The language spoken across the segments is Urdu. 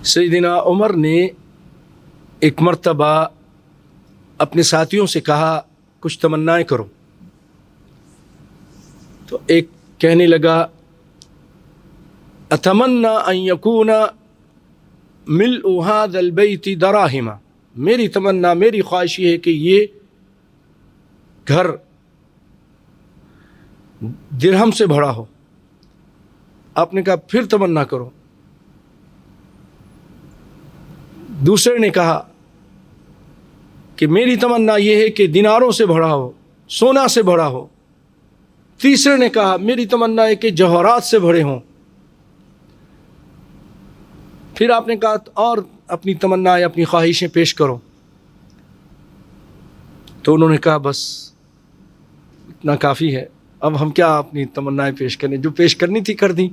سیدنا عمر نے ایک مرتبہ اپنے ساتھیوں سے کہا کچھ تمنائیں کرو، تو ایک کہنے لگا اتمنى ان يكون ملء هذا البيت دراهم، میری تمنا، میری خواہش یہ ہے کہ یہ گھر درہم سے بھرا ہو۔ آپ نے کہا پھر تمنا کرو۔ دوسرے نے کہا کہ میری تمنا یہ ہے کہ دیناروں سے بھرا ہو، سونا سے بھرا ہو۔ تیسرے نے کہا میری تمنا ہے کہ جوہرات سے بھرے ہوں۔ پھر آپ نے کہا اور اپنی تمنا یا اپنی خواہشیں پیش کرو، تو انہوں نے کہا بس اتنا کافی ہے، اب ہم کیا اپنی تمنائیں پیش کریں، جو پیش کرنی تھی کر دی۔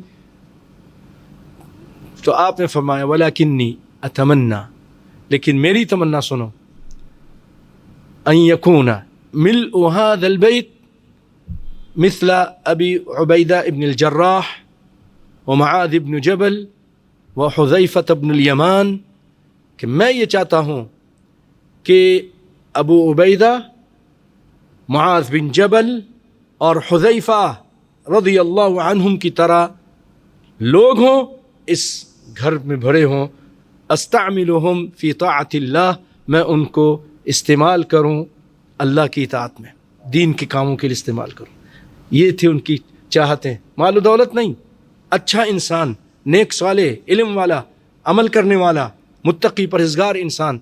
تو آپ نے فرمایا وَلَكِنِّي أَتَمَنَّى، لیکن میری تمنا سنو، أَن يَكُونَ مِلْءُ هَذَا الْبَيْتِ مثل أبي عبيدة بن الجراح ومعاذ بن جبل وحذیفة بن الیمان، کہ میں یہ چاہتا ہوں کہ ابو عبیدہ، معاذ بن جبل اور حذیفہ رضی اللہ عنہم کی طرح لوگ ہوں، اس گھر میں بھرے ہوں۔ استعملهم فی طاعت اللہ، میں ان کو استعمال کروں اللہ کی اطاعت میں، دین کے کاموں کے لیے استعمال کروں۔ یہ تھی ان کی چاہتیں، مال و دولت نہیں، اچھا انسان، نیک صالح، علم والا، عمل کرنے والا، متقی پرہیزگار انسان،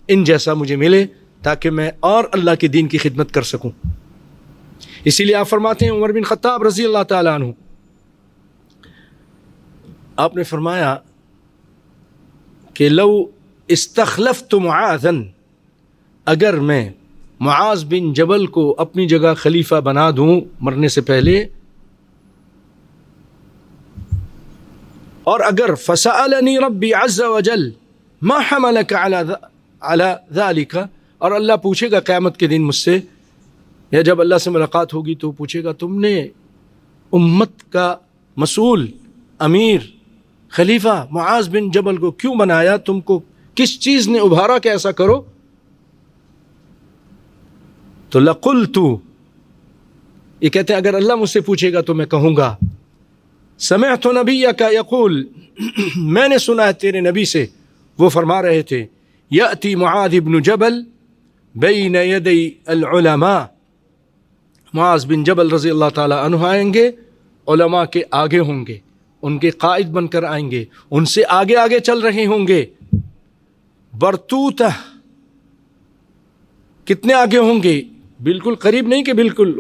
ان جیسا مجھے ملے تاکہ میں اور اللہ کے دین کی خدمت کر سکوں۔ اسی لیے آپ فرماتے ہیں عمر بن خطاب رضی اللہ تعالیٰ عنہ، آپ نے فرمایا کہ لو استخلفت معاذا، اگر میں معاذ بن جبل کو اپنی جگہ خلیفہ بنا دوں مرنے سے پہلے، اور اگر فسألنی ربی عز وجل ما حملک علی ذالک، اور اللہ پوچھے گا قیامت کے دن مجھ سے، یا جب اللہ سے ملاقات ہوگی تو پوچھے گا تم نے امت کا مسئول، امیر، خلیفہ معاذ بن جبل کو کیوں بنایا، تم کو کس چیز نے ابھارا کہ ایسا کرو؟ تو لقلت، یہ کہتے ہیں اگر اللہ مجھ سے پوچھے گا تو میں کہوں گا سمعت نبیک یقول، میں نے سنا ہے تیرے نبی سے، وہ فرما رہے تھے یأتی معاذ بن جبل بین یدی العلماء، معاذ بن جبل رضی اللہ تعالیٰ عنہ آئیں گے، علماء کے آگے ہوں گے، ان کے قائد بن کر آئیں گے، ان سے آگے آگے چل رہے ہوں گے۔ برتوتہ، کتنے آگے ہوں گے؟ بالکل قریب نہیں کہ بالکل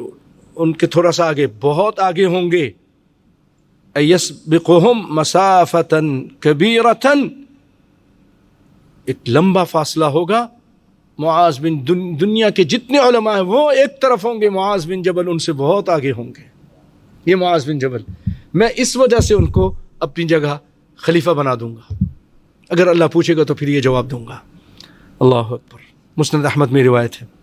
ان کے تھوڑا سا آگے، بہت آگے ہوں گے۔ یسبقہم مسافۃ کبیرۃ، ایک لمبا فاصلہ ہوگا۔ معاذ بن دنیا کے جتنے علماء ہیں وہ ایک طرف ہوں گے، معاذ بن جبل ان سے بہت آگے ہوں گے۔ یہ معاذ بن جبل، میں اس وجہ سے ان کو اپنی جگہ خلیفہ بنا دوں گا، اگر اللہ پوچھے گا تو پھر یہ جواب دوں گا۔ اللہ اکبر۔ مسند احمد میں روایت ہے۔